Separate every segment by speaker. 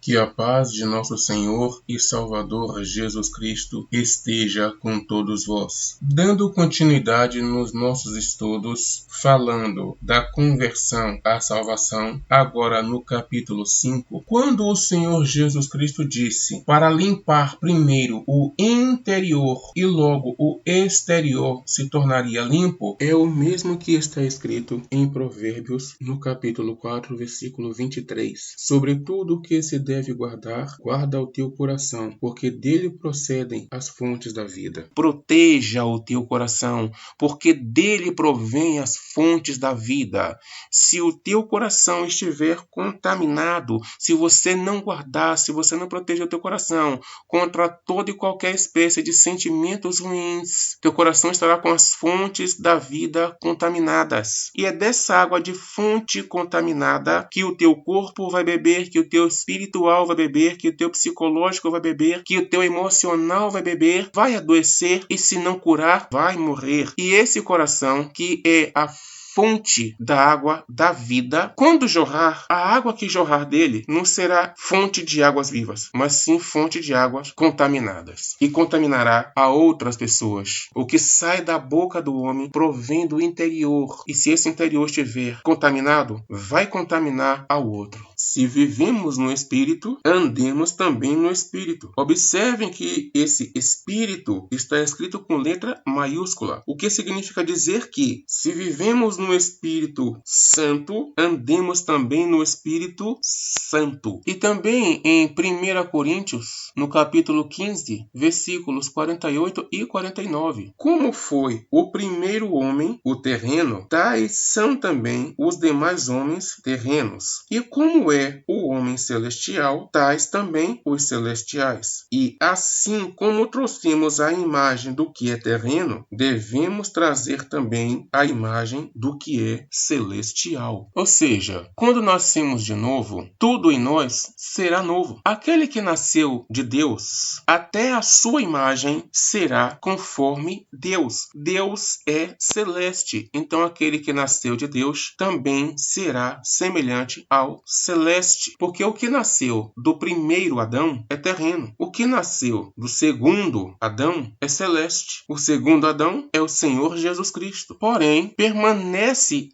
Speaker 1: Que a paz de nosso Senhor e Salvador Jesus Cristo esteja com todos vós. Dando continuidade nos nossos estudos, falando da conversão à salvação, agora no capítulo 5, quando o Senhor Jesus Cristo disse para limpar primeiro o interior e logo o exterior se tornaria limpo, é o mesmo que está escrito em Provérbios, no capítulo 4, versículo 23. Sobre tudo o que se deve guardar, guarda o teu coração, porque dele procedem as fontes da vida. Proteja o teu coração, porque dele provém as fontes da vida. Se o teu coração estiver contaminado, se você não guardar, se você não proteger o teu coração contra toda e qualquer espécie de sentimentos ruins, teu coração estará com as fontes da vida contaminadas. E é dessa água de fonte contaminada que o teu corpo vai beber, que o teu espiritual vai beber, que o teu psicológico vai beber, que o teu emocional vai beber, vai adoecer e, se não curar, vai morrer. E esse coração, que é a fonte da água da vida, quando jorrar, a água que jorrar dele não será fonte de águas vivas, mas sim fonte de águas contaminadas, e contaminará a outras pessoas. O que sai da boca do homem provém do interior, e se esse interior estiver contaminado, vai contaminar ao outro. Se vivemos no Espírito, andemos também no Espírito. Observem que esse Espírito está escrito com letra maiúscula, o que significa dizer que, se vivemos no Espírito Santo, andemos também no Espírito Santo. E também em 1 Coríntios, no capítulo 15, versículos 48 e 49. Como foi o primeiro homem, o terreno, tais são também os demais homens terrenos. E como é o homem celestial, tais também os celestiais. E assim como trouxemos a imagem do que é terreno, devemos trazer também a imagem do que é celestial. Ou seja, quando nascemos de novo, tudo em nós será novo. Aquele que nasceu de Deus, até a sua imagem será conforme Deus. Deus é celeste, então aquele que nasceu de Deus também será semelhante ao celeste, porque o que nasceu do primeiro Adão é terreno. O que nasceu do segundo Adão é celeste. O segundo Adão é o Senhor Jesus Cristo. Porém, permanece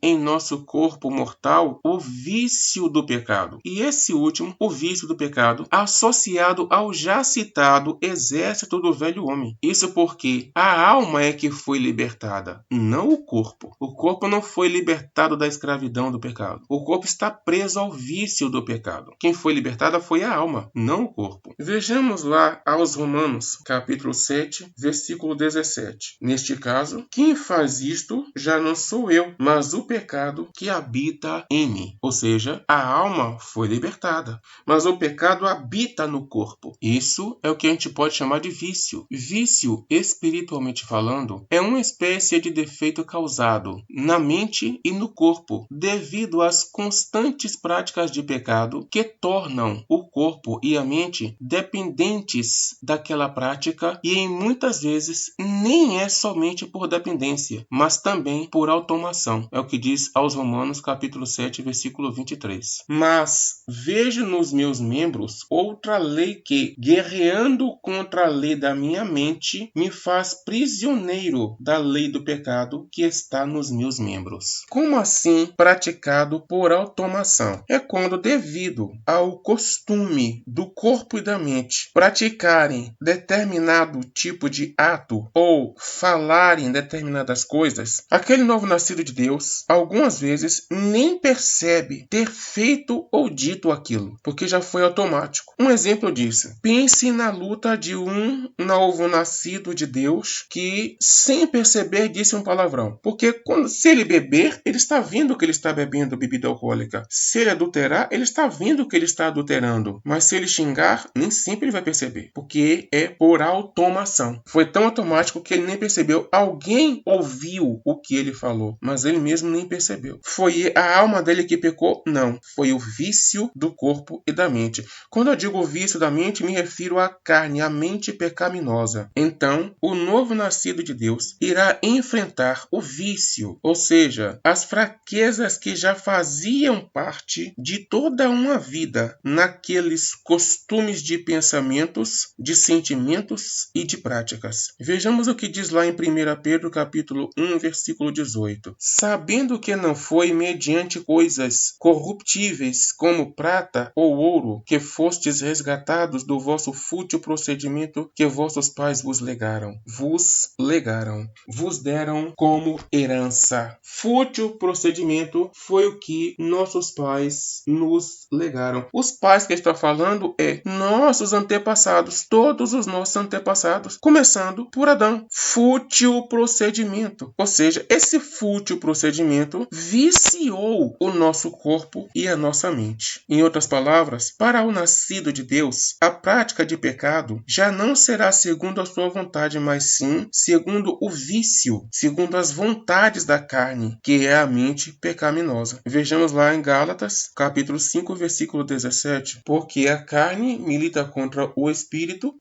Speaker 1: em nosso corpo mortal o vício do pecado. E esse último, o vício do pecado, associado ao já citado exército do velho homem. Isso porque a alma é que foi libertada, não o corpo. O corpo não foi libertado da escravidão do pecado. O corpo está preso ao vício do pecado. Quem foi libertada foi a alma, não o corpo. Vejamos lá aos Romanos, capítulo 7, versículo 17. Neste caso, quem faz isto já não sou eu, mas o pecado que habita em mim. Ou seja, a alma foi libertada, mas o pecado habita no corpo. Isso é o que a gente pode chamar de vício. Vício, espiritualmente falando, é uma espécie de defeito causado na mente e no corpo, devido às constantes práticas de pecado que tornam o corpo e a mente dependentes daquela prática, e em muitas vezes nem é somente por dependência, mas também por automação. É o que diz aos Romanos capítulo 7, versículo 23. Mas vejo nos meus membros outra lei que, guerreando contra a lei da minha mente, me faz prisioneiro da lei do pecado que está nos meus membros. Como assim praticado por automação? É quando, devido ao costume do corpo e da mente praticarem determinado tipo de ato ou falarem determinadas coisas, aquele novo nascido de Deus, algumas vezes, nem percebe ter feito ou dito aquilo, porque já foi automático. Um exemplo disso: pense na luta de um novo nascido de Deus que, sem perceber, disse um palavrão. Porque se ele beber, ele está vendo que ele está bebendo bebida alcoólica. Se ele adulterar, ele está vendo que ele está adulterando. Mas se ele xingar, nem sempre ele vai perceber, porque é por automação. Foi tão automático que ele nem percebeu. Alguém ouviu o que ele falou, mas ele mesmo nem percebeu. Foi a alma dele que pecou? Não. Foi o vício do corpo e da mente. Quando eu digo o vício da mente, me refiro à carne, à mente pecaminosa. Então, o novo nascido de Deus irá enfrentar o vício, ou seja, as fraquezas que já faziam parte de toda uma vida naqueles costumes de pensamentos, de sentimentos e de práticas. Vejamos o que diz lá em 1 Pedro capítulo 1, versículo 18. Sabendo que não foi mediante coisas corruptíveis como prata ou ouro que fostes resgatados do vosso fútil procedimento que vossos pais vos legaram. Vos deram como herança. Fútil procedimento foi o que nossos pais nos legaram. Os pais que está falando é nossos antepassados, todos os nossos antepassados, começando por Adão. Fútil procedimento. Ou seja, esse fútil procedimento viciou o nosso corpo e a nossa mente. Em outras palavras, para o nascido de Deus, a prática de pecado já não será segundo a sua vontade, mas sim segundo o vício, segundo as vontades da carne, que é a mente pecaminosa. Vejamos lá em Gálatas, capítulo 5, versículo 17. Porque a carne milita contra o espírito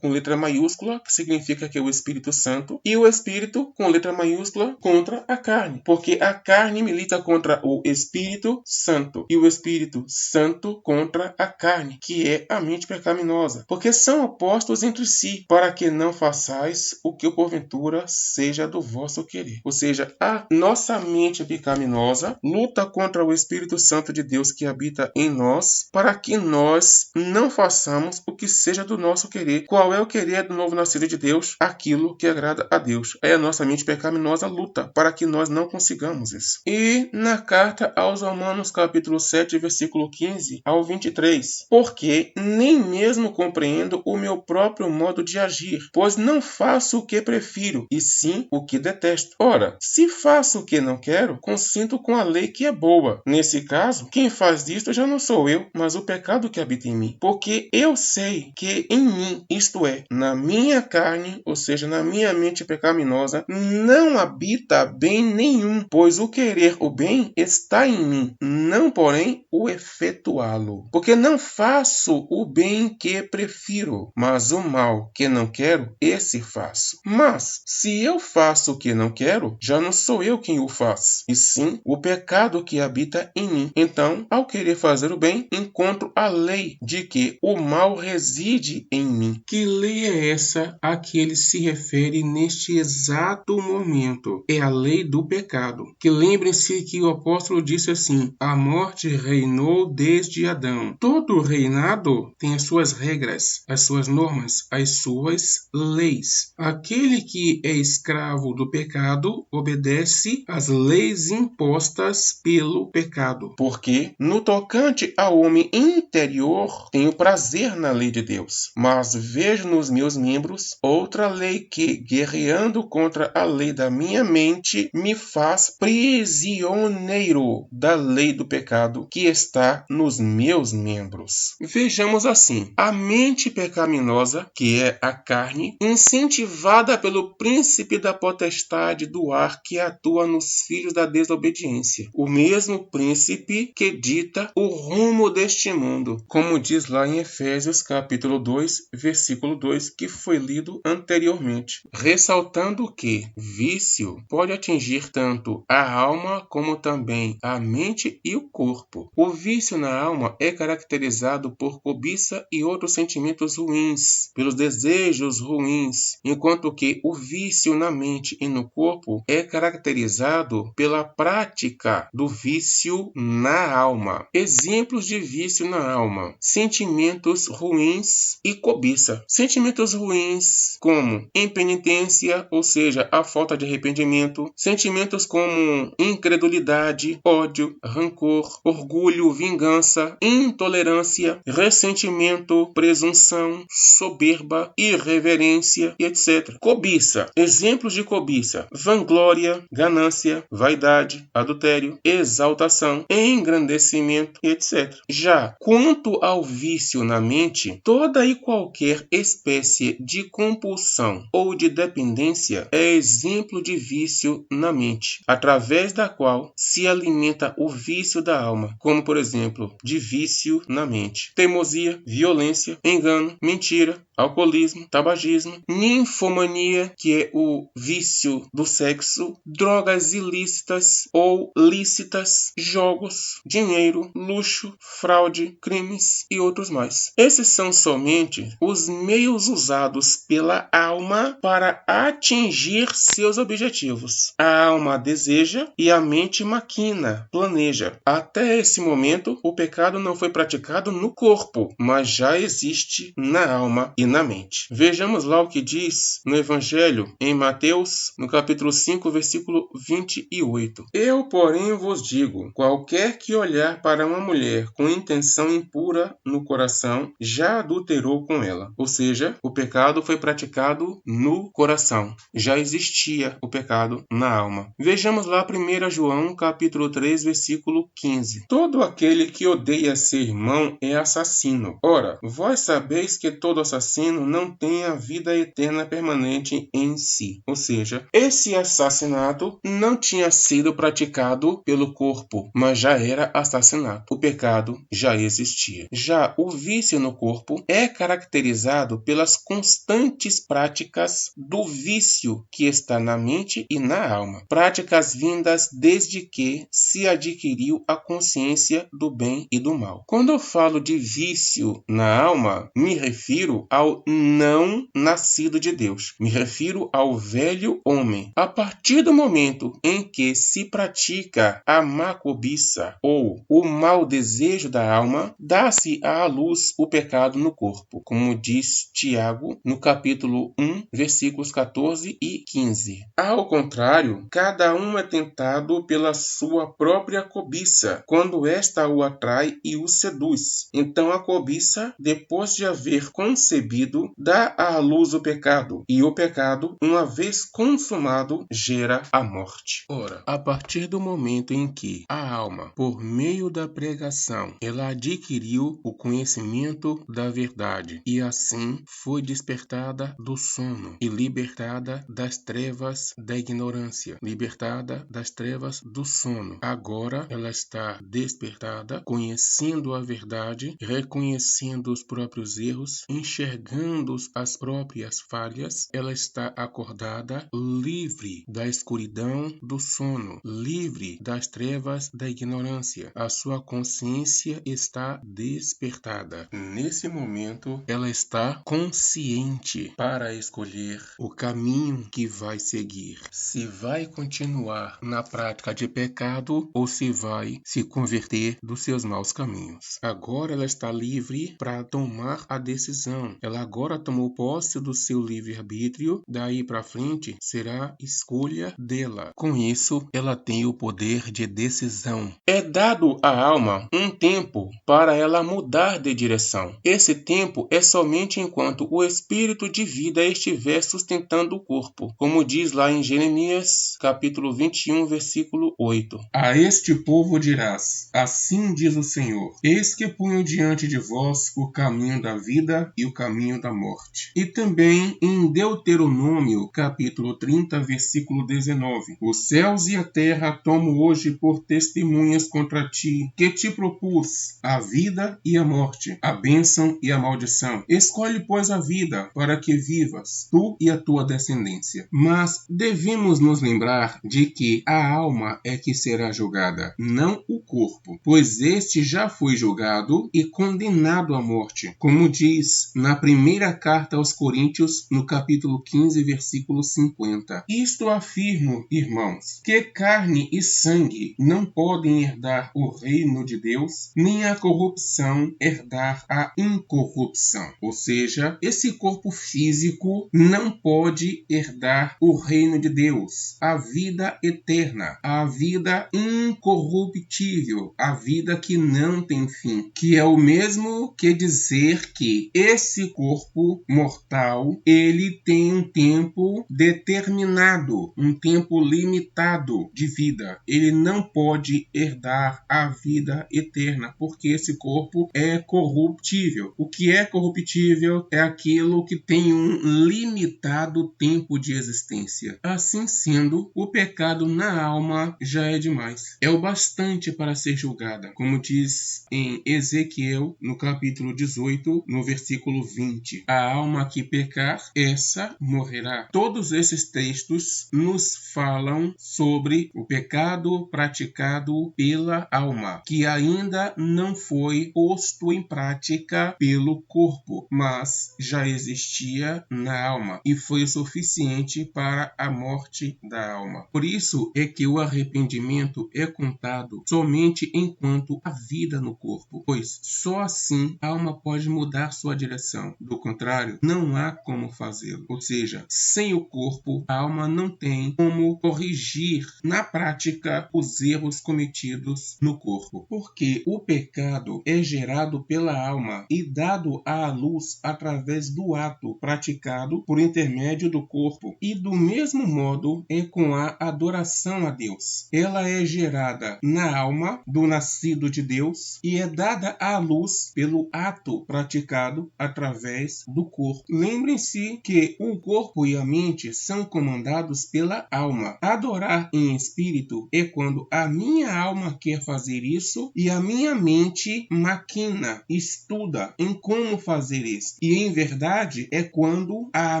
Speaker 1: com letra maiúscula, que significa que é o Espírito Santo, e o espírito com letra maiúscula contra a carne. Porque a carne milita contra o Espírito Santo e o Espírito Santo contra a carne, que é a mente pecaminosa. Porque são opostos entre si, para que não façais o que porventura seja do vosso querer. Ou seja, a nossa mente pecaminosa luta contra o Espírito Santo de Deus que habita em nós, para que nós não façamos o que seja do nosso querer. Qual é o querer do novo nascido de Deus? Aquilo que agrada a Deus. É a nossa mente pecaminosa luta para que nós não consigamos isso. E na carta aos Romanos, capítulo 7, versículo 15 ao 23. Porque nem mesmo compreendo o meu próprio modo de agir, pois não faço o que prefiro, e sim o que detesto. Ora, se faço o que não quero, consinto com a lei que é boa. Nesse caso, quem faz isto já não sou eu, mas o pecado que habita em mim. Porque eu sei que em mim, isto é, na minha carne, ou seja, na minha mente pecaminosa, não habita bem nenhum, pois o querer o bem está em mim, não porém o efetuá-lo. Porque não faço o bem que prefiro, mas o mal que não quero, esse faço. Mas se eu faço o que não quero, já não sou eu quem o faz, e sim o pecado que habita em mim. Então, ao querer fazer o bem, encontro a lei de que o mal reside em mim. Que lei é essa a que ele se refere neste exato momento? É a lei do pecado. Que lembrem-se que o apóstolo disse assim: a morte reinou desde Adão. Todo reinado tem as suas regras, as suas normas, as suas leis. Aquele que é escravo do pecado obedece às leis impostas pelo pecado. Porque no tocante ao homem interior tenho prazer na lei de Deus, mas vejo nos meus membros outra lei que, guerreando contra a lei da minha mente, me faz prisioneiro da lei do pecado que está nos meus membros. Vejamos assim: a mente pecaminosa, que é a carne, incentivada pelo príncipe da potestade do ar que atua nos filhos da desobediência, o mesmo príncipe que dita o rumo deste mundo, como diz lá em Efésios capítulo 2, versículo 2, que foi lido anteriormente, ressaltando que vício pode atingir tanto a alma como também a mente e o corpo. O vício na alma é caracterizado por cobiça e outros sentimentos ruins, pelos desejos ruins, enquanto que o vício na mente e no corpo é caracterizado pela prática do vício na alma. Exemplos de vício na alma: sentimentos ruins e cobiça. Sentimentos ruins como impenitência, ou seja, a falta de arrependimento. Sentimentos como incredulidade, ódio, rancor, orgulho, vingança, intolerância, ressentimento, presunção, soberba, irreverência e etc. Cobiça. Exemplos de cobiça: vanglória, ganância, vaidade, adultério, exaltação, engrandecimento e etc. Já quanto ao vício na mente, toda e qualquer espécie de compulsão ou de dependência é exemplo de vício na mente, através da qual se alimenta o vício da alma, como por exemplo, de vício na mente: teimosia, violência, violência, engano, mentira, alcoolismo, tabagismo, ninfomania, que é o vício do sexo, drogas ilícitas ou lícitas, jogos, dinheiro, luxo, fraude, crimes e outros mais. Esses são somente os meios usados pela alma para atingir seus objetivos. A alma deseja e a mente maquina, planeja. Até esse momento, o pecado não foi praticado no corpo, mas já existe na alma e na mente. Vejamos lá o que diz no Evangelho, em Mateus, no capítulo 5, versículo 28. Eu, porém, vos digo, qualquer que olhar para uma mulher com intenção impura no coração, já adulterou com ela. Ou seja, o pecado foi praticado no coração. Já existia o pecado na alma. Vejamos lá 1 João, capítulo 3, versículo 15. Todo aquele que odeia seu irmão é assassino. Ora, vós sabeis que todo assassino não tem a vida eterna permanente em si. Ou seja, esse assassinato não tinha sido praticado pelo corpo, mas já era assassinato. O pecado já existia. Já o vício no corpo é caracterizado pelas constantes práticas do vício que está na mente e na alma. Práticas vindas desde que se adquiriu a consciência do bem e do mal. Quando eu falo de vício na alma, me refiro ao não nascido de Deus. Me refiro ao velho homem. A partir do momento em que se pratica a má cobiça ou o mau desejo da alma, dá-se à luz o pecado no corpo, como diz Tiago no capítulo 1, versículos 14 e 15. Ao contrário, cada um é tentado pela sua própria cobiça, quando esta o atrai e o seduz. Então a cobiça, depois de haver concebido, dá à luz o pecado, e o pecado, uma vez consumado, gera a morte. Ora, a partir do momento em que a alma, por meio da pregação, ela adquiriu o conhecimento da verdade e assim foi despertada do sono e libertada das trevas da ignorância, libertada das trevas do sono. Agora ela está despertada, conhecendo a verdade, reconhecendo os próprios erros, enxergando as próprias falhas. Ela está acordada, livre da escuridão do sono, livre das trevas da ignorância. A sua consciência está despertada. Nesse momento, ela está consciente para escolher o caminho que vai seguir. Se vai continuar na prática de pecado ou se vai se converter dos seus maus caminhos. Agora ela está livre para tomar a decisão. Ela agora tomou posse do seu livre-arbítrio. Daí para frente será escolha dela. Com isso, ela tem o poder de decisão. É dado à alma um tempo para ela mudar de direção. Esse tempo é somente enquanto o espírito de vida estiver sustentando o corpo, como diz lá em Jeremias, capítulo 21, versículo 8. A este povo dirás, assim diz o Senhor, eis que ponho diante de vós o caminho da vida e o caminho da morte. E também em Deuteronômio, capítulo 30, versículo 19, os céus e a terra tomo hoje por testemunhas contra ti, que te propus a vida e a morte, a bênção e a maldição. Escolhe, pois, a vida, para que vivas, tu e a tua descendência. Mas devemos nos lembrar de que a alma é que será julgada, não o corpo, pois este já foi julgado e condenado à morte, como diz na primeira carta aos Coríntios, no capítulo 15, versículo 50. Isto afirmo, irmãos, que carne e sangue não podem herdar o reino de Deus, nem a corrupção herdar a incorrupção. Ou seja, esse corpo físico não pode herdar o reino de Deus, a vida eterna, a vida incorruptível, a vida que não tem fim, que é o mesmo que dizer que esse corpo mortal, ele tem um tempo determinado, um tempo limitado de vida. Ele não pode herdar a vida eterna, porque esse corpo é corruptível. O que é corruptível é aquilo que tem um limitado tempo de existência. Assim sendo, o pecado na alma já é demais. É o bastante para ser julgada, como diz em Ezequiel, no capítulo capítulo 18, no versículo 20. A alma que pecar, essa morrerá. Todos esses textos nos falam sobre o pecado praticado pela alma, que ainda não foi posto em prática pelo corpo, mas já existia na alma e foi o suficiente para a morte da alma. Por isso é que o arrependimento é contado somente enquanto há vida no corpo, pois só assim a alma pode mudar sua direção. Do contrário, não há como fazê-lo. Ou seja, sem o corpo, a alma não tem como corrigir na prática os erros cometidos no corpo. Porque o pecado é gerado pela alma e dado à luz através do ato praticado por intermédio do corpo. E do mesmo modo é com a adoração a Deus. Ela é gerada na alma do nascido de Deus e é dada à luz pelo ato praticado através do corpo. Lembrem-se que o corpo e a mente são comandados pela alma. Adorar em espírito é quando a minha alma quer fazer isso e a minha mente maquina, estuda em como fazer isso. E em verdade é quando a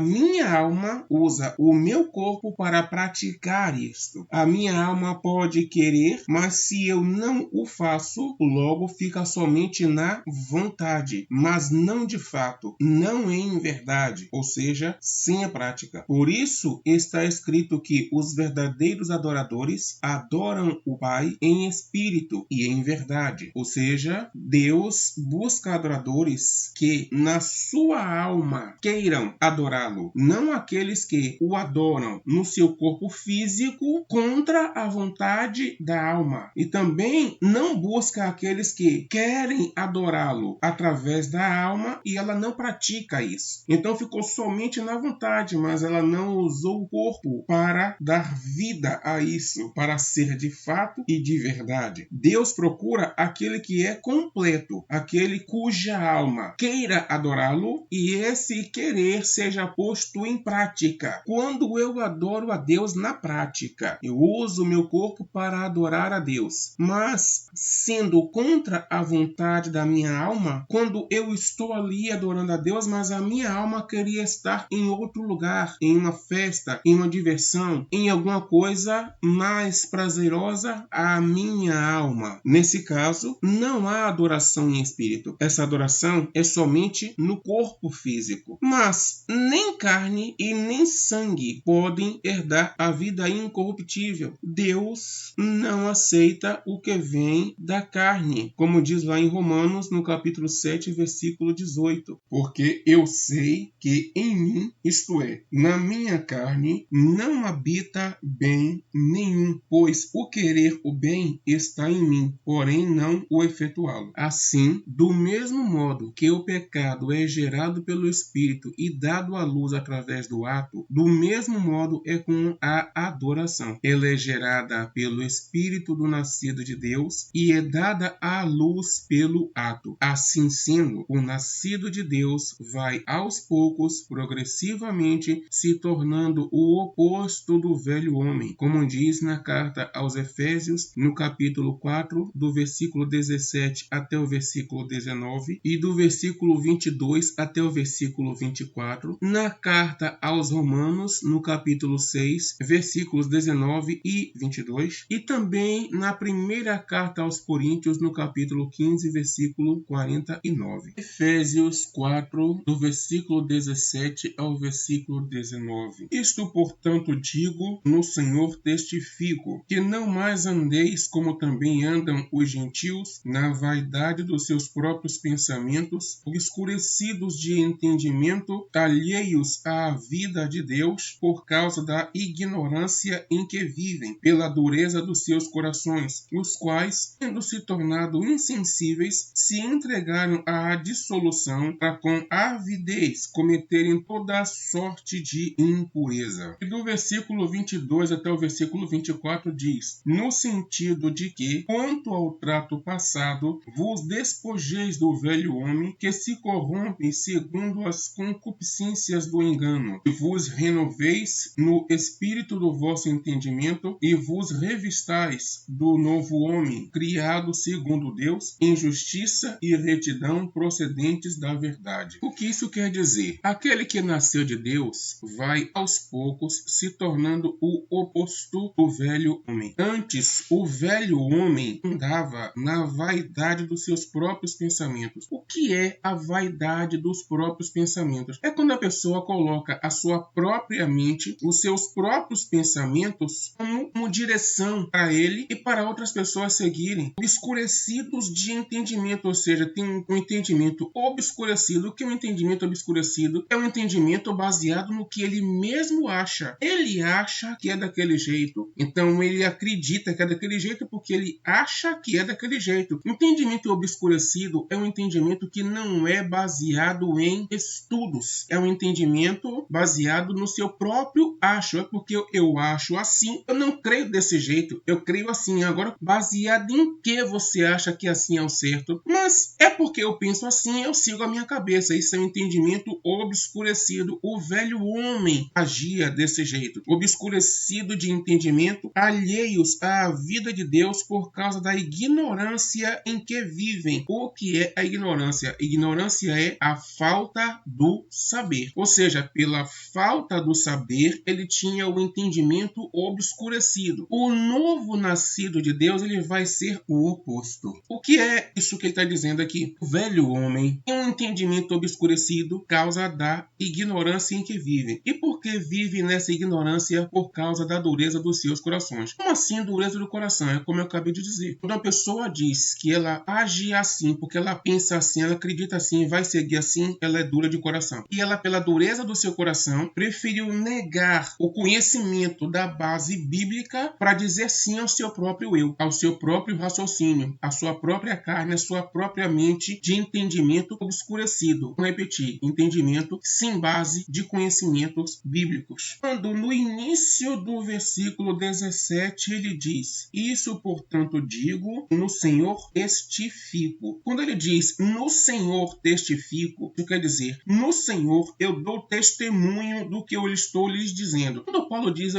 Speaker 1: minha alma usa o meu corpo para praticar isto. A minha alma pode querer, mas se eu não o faço, logo fica somente na vontade, mas não de fato, não em verdade, ou seja, sem a prática. Por isso está escrito que os verdadeiros adoradores adoram o Pai em espírito e em verdade, ou seja, Deus busca adoradores que na sua alma queiram adorá-lo, não aqueles que o adoram no seu corpo físico contra a vontade da alma. E também não busca aqueles que querem adorá-lo através da alma e ela não pratica isso. Então ficou somente na vontade, mas ela não usou o corpo para dar vida a isso, para ser de fato e de verdade. Deus procura aquele que é completo, aquele cuja alma queira adorá-lo e esse querer seja posto em prática. Quando eu adoro a Deus na prática, eu uso o meu corpo para adorar a Deus, mas sendo contra a vontade da minha alma, quando eu estou ali adorando a Deus, mas a minha alma queria estar em outro lugar, em uma festa, em uma diversão, em alguma coisa mais prazerosa à minha alma. Nesse caso, não há adoração em espírito. Essa adoração é somente no corpo físico. Mas nem carne e nem sangue podem herdar a vida incorruptível. Deus não aceita o que vem da carne, como diz lá em Romanos, no capítulo 7, versículo 18. Porque eu sei que em mim, isto é, na minha carne, não habita bem nenhum, pois o querer o bem está em mim, porém não o efetuá-lo. Assim, do mesmo modo que o pecado é gerado pelo Espírito e dado à luz através do ato, do mesmo modo é com a adoração. Ela é gerada pelo Espírito do nascido de Deus e é dada à luz pelo ato. Assim sendo, o nascido de Deus vai aos poucos, progressivamente, se tornando o oposto do velho homem, como diz na carta aos Efésios, no capítulo 4, do versículo 17 até o versículo 19 e do versículo 22 até o versículo 24, na carta aos Romanos, no capítulo 6, versículos 19 e 22, e também na primeira carta aos Coríntios, no capítulo 15, versículo 49. Efésios 4, do versículo 17 ao versículo 19. Isto, portanto, digo, no Senhor testifico, que não mais andeis como também andam os gentios, na vaidade dos seus próprios pensamentos, escurecidos de entendimento, alheios à vida de Deus, por causa da ignorância em que vivem, pela dureza dos seus corações, os quais, tendo se tornado insensíveis, se entregaram à dissolução, para com avidez cometerem toda a sorte de impureza. E do versículo 22 até o versículo 24 diz, no sentido de que, quanto ao trato passado, vos despojeis do velho homem, que se corrompe segundo as concupiscências do engano, e vos renoveis no espírito do vosso entendimento, e vos revistais do novo homem, criado segundo Deus, em justiça e retidão retidão procedentes da verdade. O que isso quer dizer? Aquele que nasceu de Deus vai aos poucos se tornando o oposto do velho homem. Antes, o velho homem andava na vaidade dos seus próprios pensamentos. O que é a vaidade dos próprios pensamentos? É quando a pessoa coloca a sua própria mente, os seus próprios pensamentos como direção para ele e para outras pessoas seguirem, obscurecidos de entendimento, ou seja, tem um entendimento obscurecido. O que é um entendimento obscurecido? É um entendimento baseado no que ele mesmo acha. Ele acha que é daquele jeito, então ele acredita que é daquele jeito porque ele acha que é daquele jeito. Entendimento obscurecido é um entendimento que não é baseado em estudos, é um entendimento baseado no seu próprio acho. É porque eu acho assim, eu não creio desse jeito, eu creio assim. Agora, baseado em que você acha que assim é o certo? Mas é porque eu penso assim, eu sigo a minha cabeça. Isso é um entendimento obscurecido. O velho homem agia desse jeito, obscurecido de entendimento, alheios à vida de Deus por causa da ignorância em que vivem. O que é a ignorância? Ignorância é a falta do saber. Ou seja, pela falta do saber, ele tinha o entendimento obscurecido. O novo nascido de Deus, ele vai ser o oposto. O que é isso que ele está dizendo aqui? O velho homem tem um entendimento obscurecido por causa da ignorância em que vivem. E por que vive nessa ignorância? Por causa da dureza dos seus corações. Como assim dureza do coração? É como eu acabei de dizer. Quando a pessoa diz que ela age assim, porque ela pensa assim, ela acredita assim, vai seguir assim, ela é dura de coração. E ela, pela dureza do seu coração, preferiu negar o conhecimento da base bíblica para dizer sim ao seu próprio eu, ao seu próprio raciocínio, à sua própria carne, à sua própria mente de entendimento obscurecido. Vou repetir, entendimento sem base de conhecimentos bíblicos. Quando no início do versículo 17 ele diz: isso, portanto, digo, no Senhor testifico. Quando ele diz no Senhor testifico, isso quer dizer, no Senhor eu dou testemunho do que eu estou lhes dizendo. Quando Paulo diz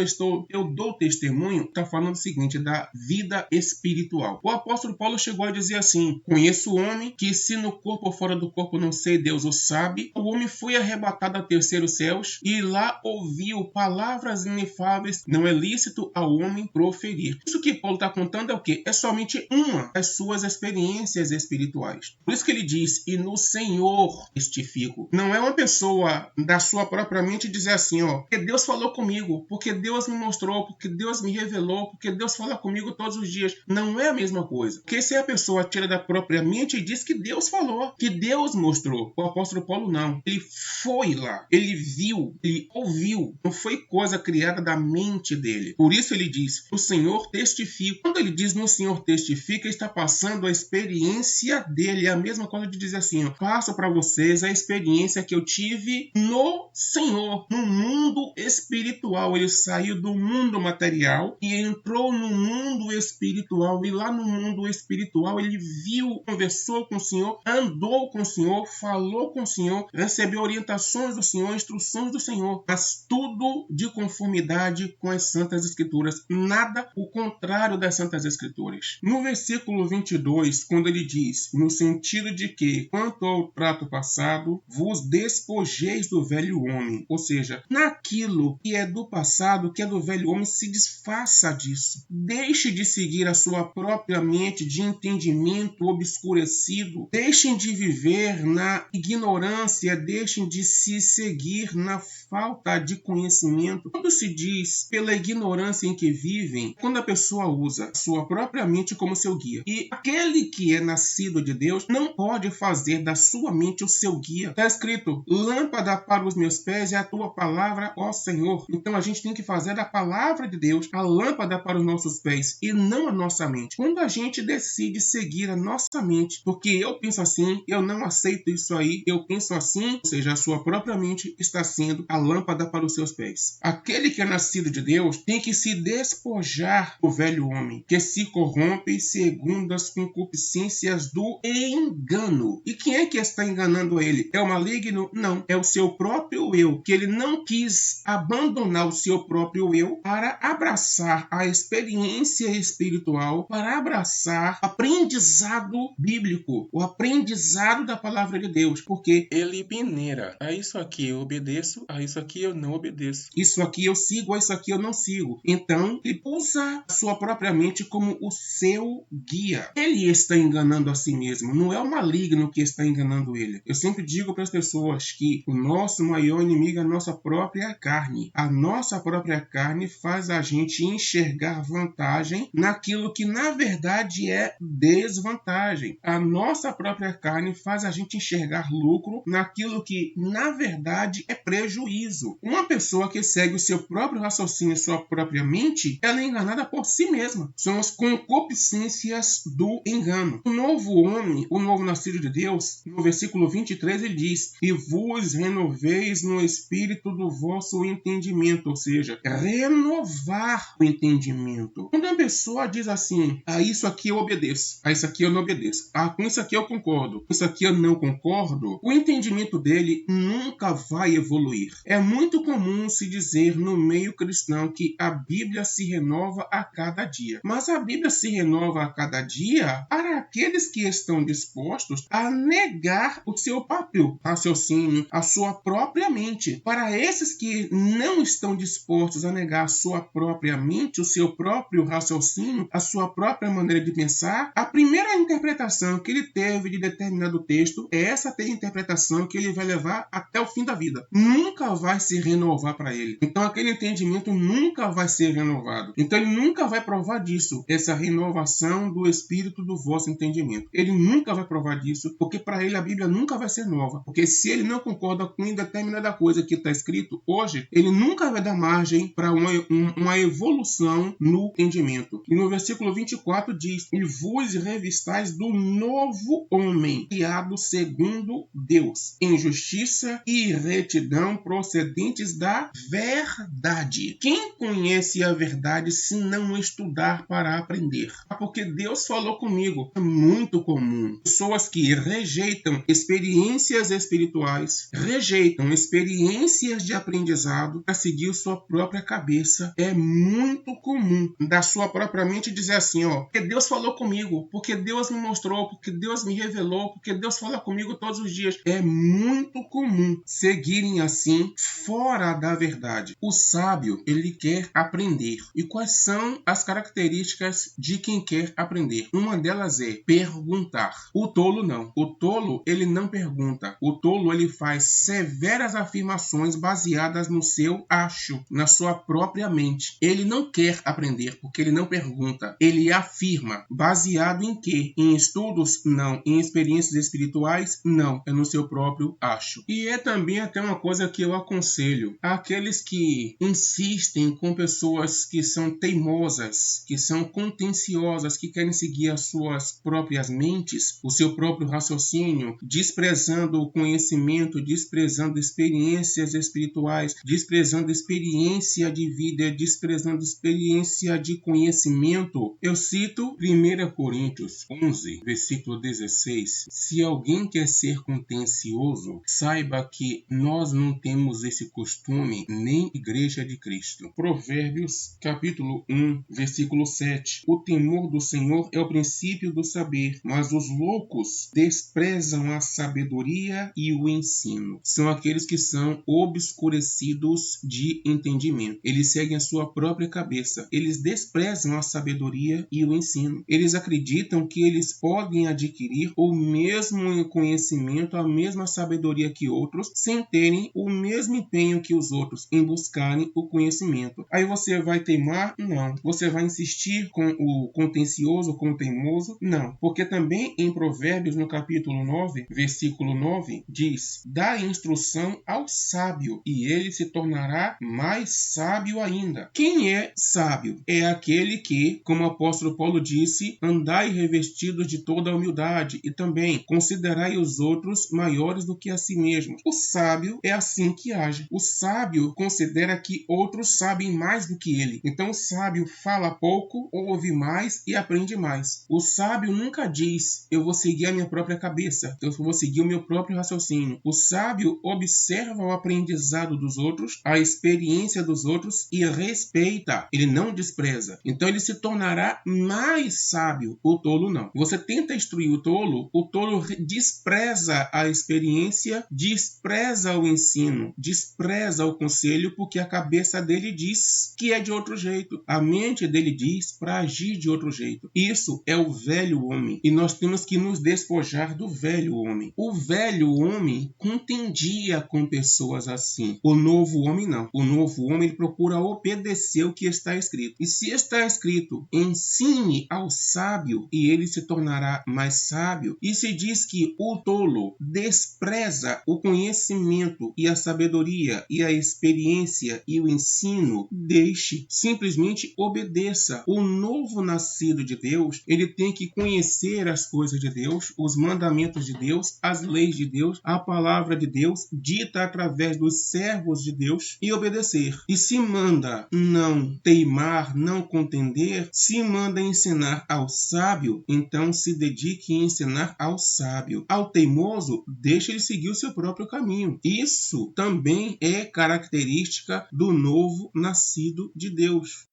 Speaker 1: eu dou testemunho, está falando o seguinte, da vida espiritual. O apóstolo Paulo chegou a dizer assim: conheço o homem que, se no corpo ou fora do corpo não sei, Deus o sabe. O homem foi arrebatado a terceiros céus e lá ouviu palavras inefáveis, não é lícito ao homem proferir. Isso que Paulo está contando é o quê? É somente uma das suas experiências espirituais. Por isso que ele diz, e no Senhor testifico. Não é uma pessoa da sua própria mente dizer assim, porque Deus falou comigo, porque Deus me mostrou, porque Deus me revelou, porque Deus fala comigo todos os dias. Não é a mesma coisa. Porque se a pessoa tira da própria mente e diz que Deus falou, que Deus mostrou. O apóstolo Paulo não. Ele foi lá, ele viu, ele ouviu. Não foi coisa criada da mente dele. Por isso ele diz, o Senhor testifica. Quando ele diz no Senhor testifica, ele está passando a experiência dele. É a mesma coisa de dizer assim, passo para vocês a experiência que eu tive no Senhor, no mundo espiritual. Ele saiu do mundo material e entrou no mundo espiritual. E lá no mundo espiritual ele viu, conversou com o Senhor, andou com o Senhor, falou com o Senhor, recebeu orientações do Senhor, instruções do Senhor, mas tudo de conformidade com as Santas Escrituras, nada o contrário das Santas Escrituras. No versículo 22, quando ele diz, no sentido de que, quanto ao trato passado, vos despojeis do velho homem, ou seja, naquilo que é do passado, que é do velho homem, se desfaça disso. Deixe de seguir a sua própria mente de entendimento obscurecido. Deixem de viver na ignorância, deixem de se seguir na falta de conhecimento. Quando se diz pela ignorância em que vivem, quando a pessoa usa a sua própria mente como seu guia. E aquele que é nascido de Deus não pode fazer da sua mente o seu guia. Está escrito, lâmpada para os meus pés é a tua palavra, ó Senhor. Então a gente tem que fazer da palavra de Deus a lâmpada para os nossos pés e não a nossa mente. Quando a gente decide seguir a nossa mente, porque eu penso assim, eu não aceito isso aí, eu penso assim, ou seja, a sua própria mente está sendo a lâmpada para os seus pés. Aquele que é nascido de Deus tem que se despojar do velho homem, que se corrompe segundo as concupiscências do engano. E quem é que está enganando ele? É o maligno? Não. É o seu próprio eu, que ele não quis abandonar o seu próprio eu para abraçar a experiência espiritual, para abraçar aprendizado bíblico. o aprendizado da palavra de Deus, porque ele peneira. A isso aqui eu obedeço, a isso aqui eu não obedeço. Isso aqui eu sigo, a isso aqui eu não sigo. Então, ele usa a sua própria mente como o seu guia. Ele está enganando a si mesmo, não é o maligno que está enganando ele. Eu sempre digo para as pessoas que o nosso maior inimigo é a nossa própria carne. A nossa própria carne faz a gente enxergar vantagem naquilo que na verdade é desvantagem. A nossa própria carne faz a gente enxergar lucro naquilo que na verdade é prejuízo. Uma pessoa que segue o seu próprio raciocínio, sua própria mente, ela é enganada por si mesma. São as concupiscências do engano. O novo homem, o novo nascido de Deus, no versículo 23 ele diz: e vos renoveis no espírito do vosso entendimento, ou seja, renovar o entendimento. Quando uma pessoa diz assim: a isso aqui eu obedeço, a isso aqui eu não obedeço, com isso aqui eu concordo, com isso aqui eu não concordo, o entendimento dele nunca vai evoluir. É muito comum se dizer no meio cristão que a Bíblia se renova a cada dia. Mas a Bíblia se renova a cada dia para aqueles que estão dispostos a negar o seu próprio raciocínio, a sua própria mente. Para esses que não estão dispostos a negar a sua própria mente, o seu próprio raciocínio, a sua própria maneira de pensar, a primeira interpretação que ele teve de determinado texto é essa interpretação que ele vai levar até o fim da vida. Nunca vai se renovar para ele. Então aquele entendimento nunca vai ser renovado. Então ele nunca vai provar disso, essa renovação do espírito do vosso entendimento. Ele nunca vai provar disso, porque para ele a Bíblia nunca vai ser nova. Porque se ele não concorda com determinada coisa que está escrito hoje, ele nunca vai dar margem para uma evolução no entendimento. E no versículo 24 diz: e vos revistais do novo homem, criado segundo Deus, em justiça e retidão procedentes da verdade. Quem conhece a verdade se não estudar para aprender? Porque Deus falou comigo. É muito comum. Pessoas que rejeitam experiências espirituais, rejeitam experiências de aprendizado para seguir sua própria cabeça. É muito comum da sua própria mente dizer assim, porque Deus falou comigo, porque Deus me mostrou, porque Deus me revelou, porque Deus fala comigo todos os dias. É muito comum seguirem assim fora da verdade. O sábio, ele quer aprender. E quais são as características de quem quer aprender? Uma delas é perguntar. O tolo não. O tolo, ele não pergunta. O tolo, ele faz severas afirmações baseadas no seu acho, na sua própria mente. Ele não quer aprender porque ele não pergunta. Ele afirma. Baseado em quê? Em estudos? Não. Em experiências espirituais? Não. É no seu próprio acho. E é também até uma coisa que eu aconselho àqueles que insistem com pessoas que são teimosas, que são contenciosas, que querem seguir as suas próprias mentes, o seu próprio raciocínio, desprezando o conhecimento, desprezando experiências espirituais, desprezando experiência de vida, desprezando experiência de conhecimento. Eu cito 1 Coríntios 11, versículo 16. Se alguém quer ser contencioso, saiba que nós não temos esse costume nem Igreja de Cristo. Provérbios, capítulo 1, versículo 7. O temor do Senhor é o princípio do saber, mas os loucos desprezam a sabedoria e o ensino. São aqueles que são obscurecidos de entendimento. Eles seguem a sua própria cabeça. Eles desprezam a sabedoria e o ensino. Eles acreditam que eles podem adquirir o mesmo conhecimento, a mesma sabedoria que outros, sem terem o mesmo empenho que os outros em buscarem o conhecimento. Aí você vai teimar? Não. Você vai insistir com o contencioso, com o teimoso? Não. Porque também em Provérbios, no capítulo 9, versículo 9, diz: dá instrução ao sábio, e ele se tornará mais sábio ainda. Quem é sábio? É aquele que, como o apóstolo Paulo disse, andai revestidos de toda a humildade, e também considerai os outros maiores do que a si mesmo. O sábio é assim que age. O sábio considera que outros sabem mais do que ele. Então o sábio fala pouco, ouve mais e aprende mais. O sábio nunca diz: eu vou seguir a minha própria cabeça, eu vou seguir o meu próprio raciocínio. O sábio observa o aprendizado dos outros, a experiência dos outros e respeita. Ele não despreza. Então ele se tornará mais sábio. O tolo não. Você tenta instruir o o tolo despreza a experiência, despreza o ensino, despreza o conselho, porque a cabeça dele diz que é de outro jeito. A mente dele diz para agir de outro jeito. Isso é o velho homem. E nós temos que nos despojar do velho homem. O velho homem contendia com pessoas assim. O novo homem não. O novo homem ele procura obedecer o que está escrito. E se está escrito, ensine ao sábio e ele se tornará mais sábio. E se diz que o tolo despreza o conhecimento e a sabedoria e a experiência e o ensino, deixe, simplesmente obedeça. O novo nascido de Deus, ele tem que conhecer as coisas de Deus, os mandamentos de Deus, as leis de Deus, a palavra de Deus, dita através dos servos de Deus, e obedecer. E se manda não teimar, não contender, se manda ensinar ao sábio, então se dedique a ensinar ao sábio. Ao teimoso, deixe ele seguir o seu próprio caminho. Isso também é característica do novo nascido de Deus.